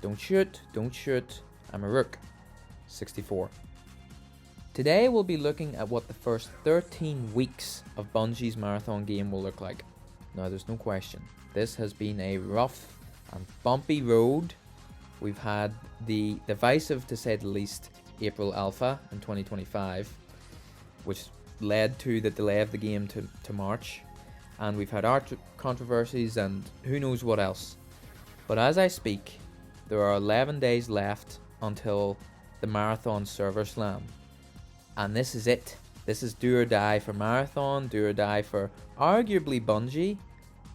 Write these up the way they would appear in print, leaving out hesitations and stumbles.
Don't shoot, don't shoot. I'm a rook. 64. Today we'll be looking at what the first 13 weeks of Bungie's marathon game will look like. Now there's no question, this has been a rough and bumpy road. We've had the divisive, to say the least, April Alpha in 2025, which led to the delay of the game to March, and we've had art controversies and who knows what else. But as I speak, there are 11 days left until the Marathon Server Slam, and this is it. This is do or die for Marathon, do or die for arguably Bungie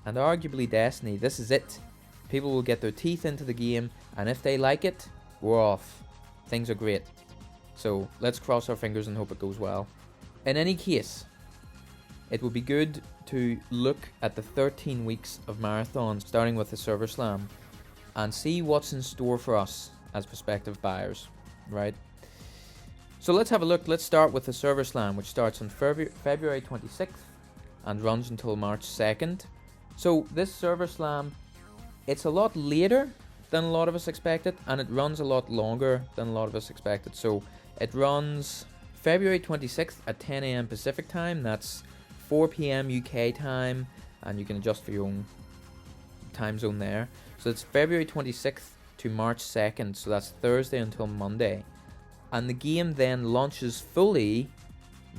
and arguably Destiny. This is it. People will get their teeth into the game, and if they like it, we're off. Things are great. So let's cross our fingers and hope it goes well. In any case, it would be good to look at the 13 weeks of Marathon, starting with the Server Slam, and see what's in store for us as prospective buyers, right? So let's have a look. Let's start with the Server Slam, which starts on February 26th and runs until March 2nd. So this Server Slam, it's a lot later than a lot of us expected, and it runs a lot longer than a lot of us expected. So it runs February 26th at 10 AM Pacific time. That's 4 PM UK time, and you can adjust for your own time zone there. So it's February 26th to March 2nd, so that's Thursday until Monday. And the game then launches fully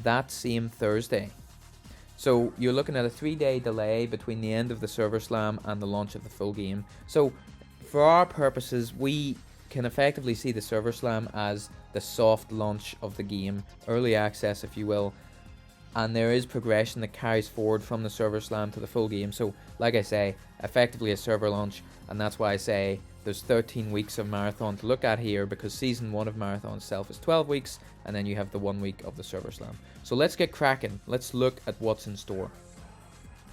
that same Thursday. So you're looking at a 3-day delay between the end of the Server Slam and the launch of the full game. So for our purposes, we can effectively see the Server Slam as the soft launch of the game, early access if you will, and there is progression that carries forward from the Server Slam to the full game. So like I say, effectively a server launch, and that's why I say there's 13 weeks of Marathon to look at here, because Season 1 of Marathon itself is 12 weeks, and then you have the 1 week of the Server Slam. So let's get cracking. Let's look at what's in store.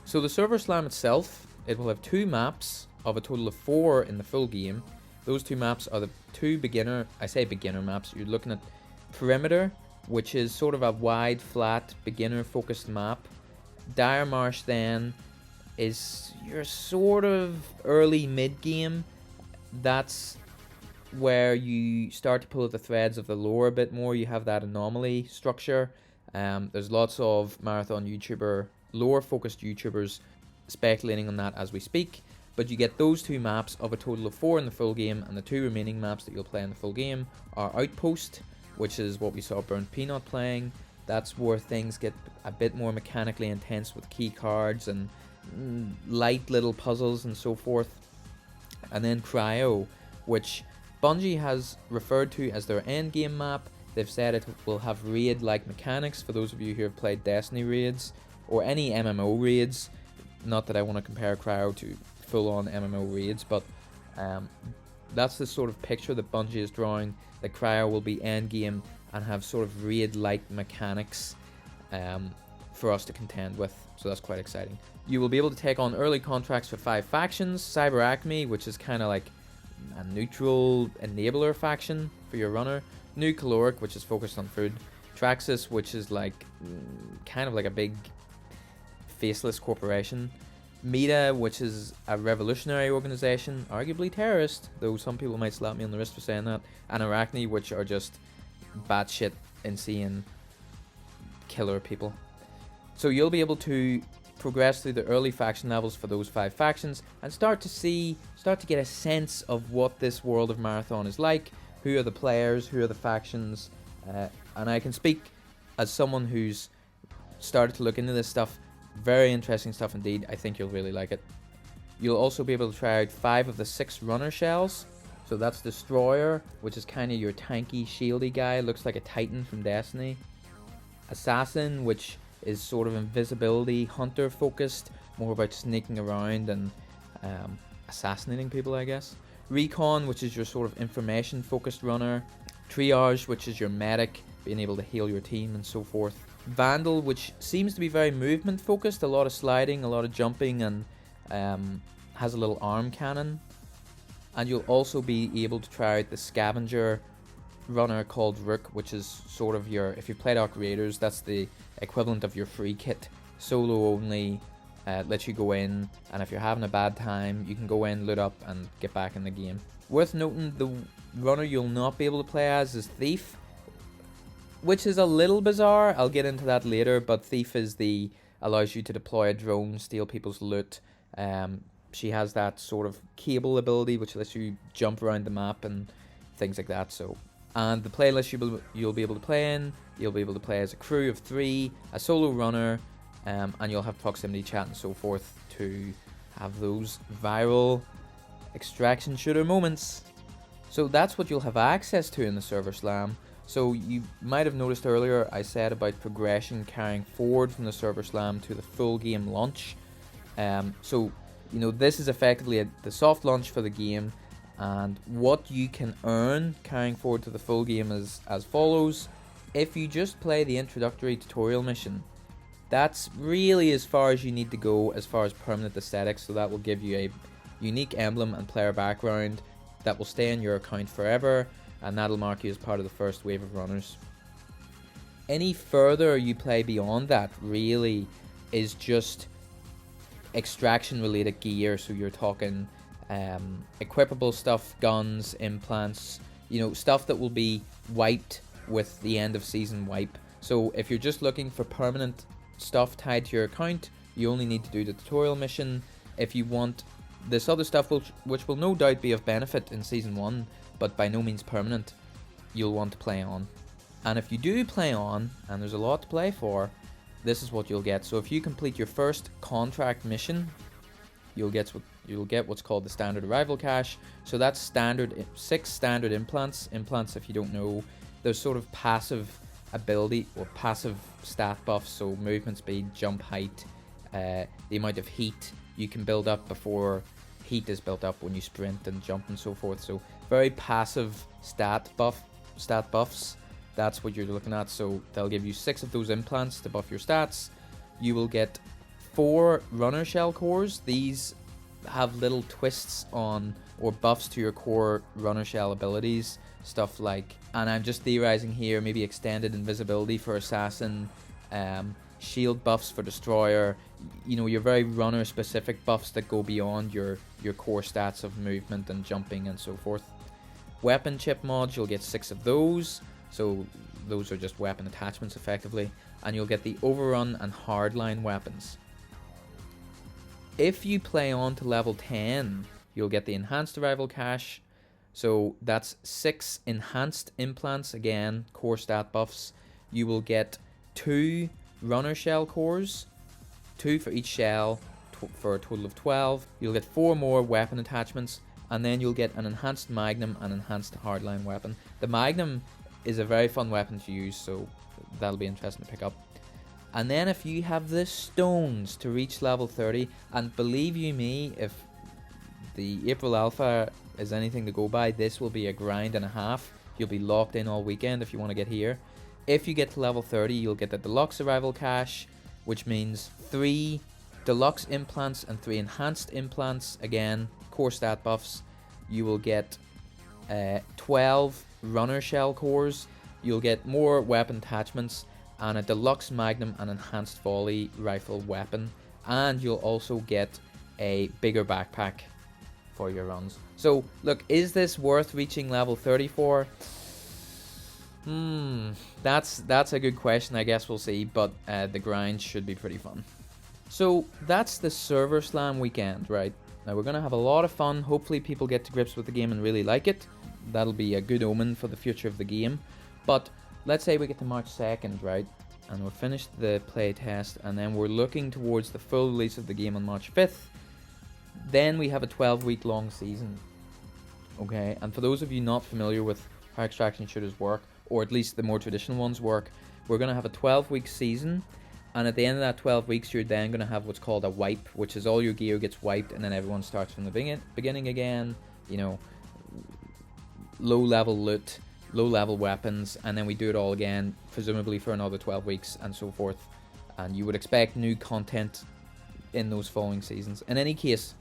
So the Server Slam itself, it will have 2 maps of a total of 4 in the full game. Those 2 maps are the 2 beginner maps. You're looking at Perimeter, which is sort of a wide, flat, beginner-focused map. Dire Marsh then is your sort of early mid-game. That's where you start to pull at the threads of the lore a bit more. You have that anomaly structure. There's lots of Marathon lore-focused YouTubers speculating on that as we speak. But you get those 2 maps of a total of 4 in the full game, and the 2 remaining maps that you'll play in the full game are Outpost, which is what we saw Burnt Peanut playing. That's where things get a bit more mechanically intense with key cards and light little puzzles and so forth. And then Cryo, which Bungie has referred to as their endgame map. They've said it will have raid-like mechanics for those of you who have played Destiny raids or any MMO raids. Not that I want to compare Cryo to full-on MMO raids, but that's the sort of picture that Bungie is drawing, that Cryo will be endgame and have sort of raid-like mechanics for us to contend with, so that's quite exciting. You will be able to take on early contracts for 5 factions. Cyber Acme, which is kind of like a neutral enabler faction for your runner. New Caloric, which is focused on food. Traxxas, which is like kind of like a big faceless corporation. Meta, which is a revolutionary organization, arguably terrorist, though some people might slap me on the wrist for saying that. And Arachne, which are just batshit insane killer people. So you'll be able to progress through the early faction levels for those 5 factions and start to get a sense of what this world of Marathon is like. Who are the players, who are the factions, and I can speak as someone who's started to look into this stuff. Very interesting stuff indeed. I think you'll really like it. You'll also be able to try out 5 of the 6 runner shells. So that's Destroyer, which is kind of your tanky, shieldy guy, looks like a Titan from Destiny. Assassin, which is sort of invisibility, hunter focused, more about sneaking around and assassinating people, I guess. Recon, which is your sort of information focused runner. Triage, which is your medic, being able to heal your team and so forth. Vandal, which seems to be very movement focused, a lot of sliding, a lot of jumping, and has a little arm cannon. And you'll also be able to try out the scavenger runner called Rook, which is sort of your, if you've played Arc Raiders, that's the equivalent of your free kit. Solo only, lets you go in, and if you're having a bad time, you can go in, loot up, and get back in the game. Worth noting, the runner you'll not be able to play as is Thief, which is a little bizarre. I'll get into that later, but Thief allows you to deploy a drone, steal people's loot. She has that sort of cable ability, which lets you jump around the map and things like that. So, and the playlist you'll be able to play in, you'll be able to play as a crew of 3, a solo runner, and you'll have proximity chat and so forth to have those viral extraction shooter moments. So that's what you'll have access to in the server slam. So you might have noticed earlier I said about progression carrying forward from the server slam to the full game launch. So you know, this is effectively the soft launch for the game, and what you can earn carrying forward to the full game is as follows. If you just play the introductory tutorial mission, that's really as far as you need to go as far as permanent aesthetics. So that will give you a unique emblem and player background that will stay in your account forever, and that'll mark you as part of the first wave of runners. Any further you play beyond that really is just extraction related gear. So you're talking equipable stuff, guns, implants, you know, stuff that will be wiped with the end of season wipe. So if you're just looking for permanent stuff tied to your account, you only need to do the tutorial mission. If you want this other stuff, which will no doubt be of benefit in season 1, but by no means permanent, you'll want to play on. And if you do play on, and there's a lot to play for, this is what you'll get. So if you complete your first contract mission, you'll get what's called the standard arrival cache. So that's 6 standard implants. Implants, if you don't know, they're sort of passive ability or passive stat buffs. So movement speed, jump height, the amount of heat you can build up before heat is built up when you sprint and jump and so forth. So very passive stat buffs. That's what you're looking at. So they'll give you 6 of those implants to buff your stats. You will get 4 runner shell cores. These have little twists on or buffs to your core runner shell abilities. Stuff like, and I'm just theorizing here, maybe extended invisibility for assassin, shield buffs for destroyer. You know, your very runner specific buffs that go beyond your core stats of movement and jumping and so forth. Weapon chip mods, you'll get 6 of those. So those are just weapon attachments effectively, and you'll get the overrun and hardline weapons. If you play on to level 10, you'll get the enhanced arrival cache. So that's 6 enhanced implants, again core stat buffs. You will get 2 runner shell cores, 2 for each shell for a total of 12. You'll get 4 more weapon attachments, and then you'll get an enhanced magnum and enhanced hardline weapon. The magnum is a very fun weapon to use, so that'll be interesting to pick up. And then if you have the stones to reach level 30, and believe you me, if the April Alpha is anything to go by, this will be a grind and a half. You'll be locked in all weekend if you want to get here. If you get to level 30, you'll get the deluxe arrival cache, which means 3 deluxe implants and 3 enhanced implants, again core stat buffs. You will get 12 runner shell cores. You'll get more weapon attachments and a deluxe magnum and enhanced volley rifle weapon, and you'll also get a bigger backpack for your runs. So look, is this worth reaching level 30 for? That's a good question. I guess we'll see, but the grind should be pretty fun. So that's the server slam weekend, right? Now we're gonna have a lot of fun. Hopefully people get to grips with the game and really like it. That'll be a good omen for the future of the game. But let's say we get to March 2nd, right? And we're finished the play test, and then we're looking towards the full release of the game on March 5th. Then we have a 12-week long season. Okay, and for those of you not familiar with how extraction shooters work, or at least the more traditional ones work, we're going to have a 12-week season, and at the end of that 12 weeks you're then going to have what's called a wipe, which is all your gear gets wiped and then everyone starts from the beginning again. You know, low level loot, low level weapons, and then we do it all again, presumably for another 12 weeks and so forth. And you would expect new content in those following seasons. In any case,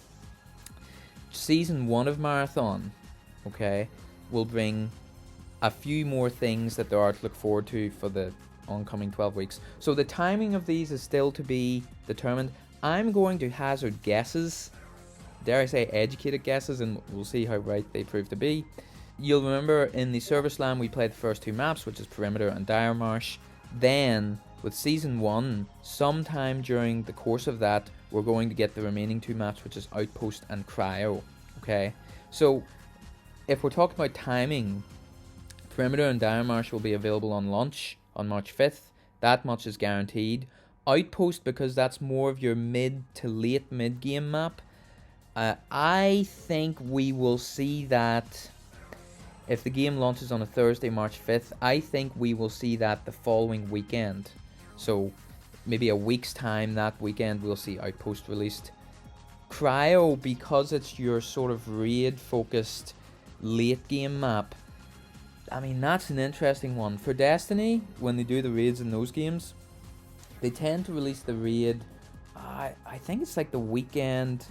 season 1 of Marathon, okay, will bring a few more things that there are to look forward to for the oncoming 12 weeks. So the timing of these is still to be determined. I'm going to hazard guesses dare I say, educated guesses, and we'll see how right they prove to be. You'll remember in the Server Slam we played the first 2 maps, which is Perimeter and Dire Marsh. Then, with Season 1, sometime during the course of that, we're going to get the remaining 2 maps, which is Outpost and Cryo. Okay, so if we're talking about timing, Perimeter and Dire Marsh will be available on launch on March 5th. That much is guaranteed. Outpost, because that's more of your mid to late mid-game map, I think we will see that if the game launches on a Thursday, March 5th, I think we will see that the following weekend. So maybe a week's time, that weekend, we'll see Outpost released. Cryo, because it's your sort of raid-focused late-game map, I mean, that's an interesting one. For Destiny, when they do the raids in those games, they tend to release the raid, I think it's like the weekend,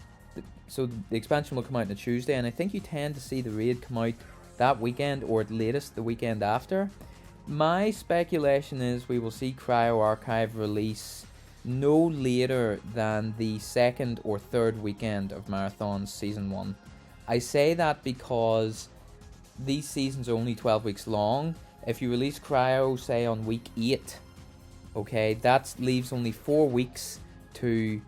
so the expansion will come out on a Tuesday, and I think you tend to see the raid come out that weekend, or at latest the weekend after. My speculation is we will see Cryo Archive release no later than the 2nd or 3rd weekend of Marathon's Season 1. I say that because these seasons are only 12 weeks long. If you release Cryo, say, on week 8, okay, that leaves only 4 weeks to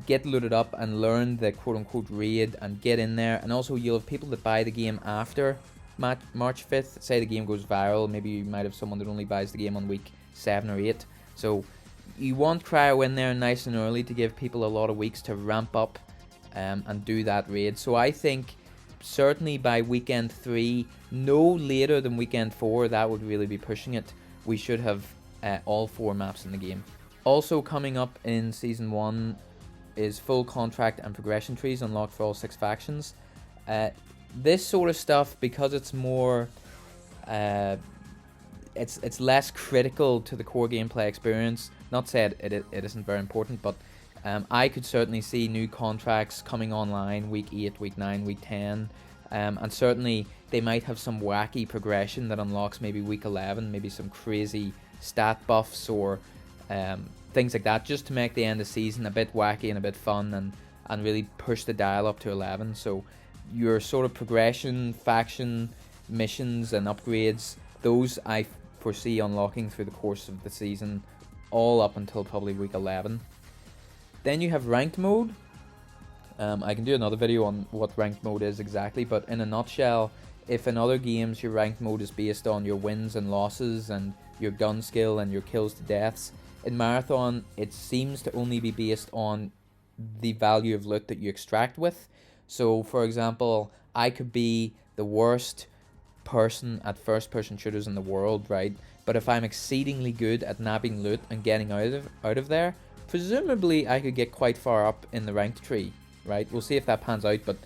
get loaded up and learn the quote-unquote raid and get in there. And also, you'll have people that buy the game after March 5th. Say the game goes viral, maybe you might have someone that only buys the game on week 7 or 8. So you want Cryo in there nice and early to give people a lot of weeks to ramp up and do that raid. So I think certainly by weekend 3, no later than weekend 4, that would really be pushing it, we should have all 4 maps in the game. Also coming up in Season 1 is full contract and progression trees unlocked for all 6 factions. This sort of stuff, because it's more it's less critical to the core gameplay experience. Not said it isn't very important, but I could certainly see new contracts coming online week 8, week 9, week 10, and certainly they might have some wacky progression that unlocks maybe week 11, maybe some crazy stat buffs or things like that, just to make the end of the season a bit wacky and a bit fun, and really push the dial up to 11. So your sort of progression, faction, missions and upgrades, those I foresee unlocking through the course of the season, all up until probably week 11. Then you have ranked mode. I can do another video on what ranked mode is exactly, but in a nutshell, if in other games your ranked mode is based on your wins and losses and your gun skill and your kills to deaths, in Marathon it seems to only be based on the value of loot that you extract with. So for example, I could be the worst person at first person shooters in the world, right? But if I'm exceedingly good at nabbing loot and getting out of there, presumably I could get quite far up in the ranked tree, right? We'll see if that pans out, but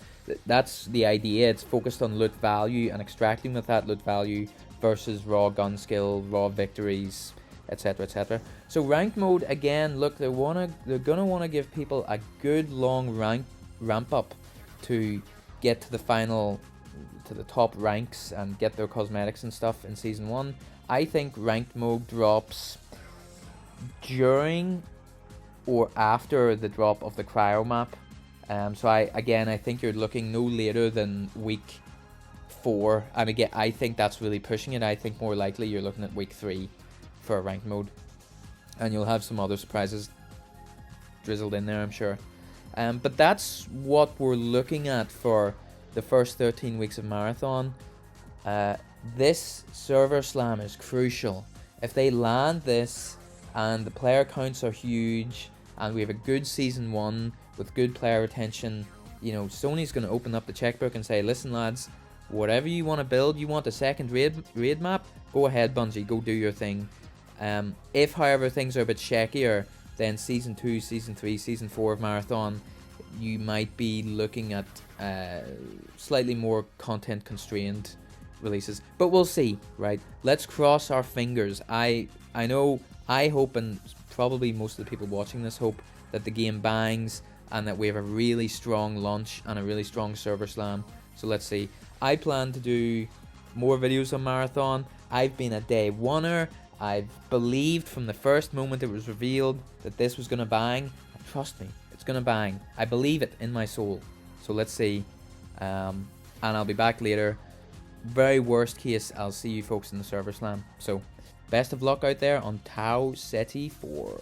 that's the idea. It's focused on loot value and extracting with that loot value versus raw gun skill, raw victories, etc, etc. So ranked mode, again, look, they're gonna want to give people a good long ramp up to get to the final, to the top ranks and get their cosmetics and stuff in Season 1. I think ranked mode drops during or after the drop of the Cryo map. So I think you're looking no later than week 4, and again I think that's really pushing it. I think more likely you're looking at week 3 for a ranked mode, and you'll have some other surprises drizzled in there, I'm sure. But that's what we're looking at for the first 13 weeks of Marathon. This server slam is crucial. If they land this and the player counts are huge and we have a good Season 1 with good player retention, you know, Sony's going to open up the checkbook and say, listen lads, whatever you want to build, you want a second raid map, go ahead Bungie, go do your thing. If however things are a bit shakier, then Season 2, Season 3, Season 4 of Marathon, you might be looking at slightly more content constrained releases, but we'll see, right? Let's cross our fingers. I know, I hope, and probably most of the people watching this hope, that the game bangs and that we have a really strong launch and a really strong server slam. So let's see. I plan to do more videos on Marathon. I've been a day oneer. I've believed from the first moment it was revealed that this was going to bang. And trust me, it's It's gonna bang. I believe it in my soul. So let's see. And I'll be back later. Very worst case, I'll see you folks in the server slam. So best of luck out there on Tau Ceti 4.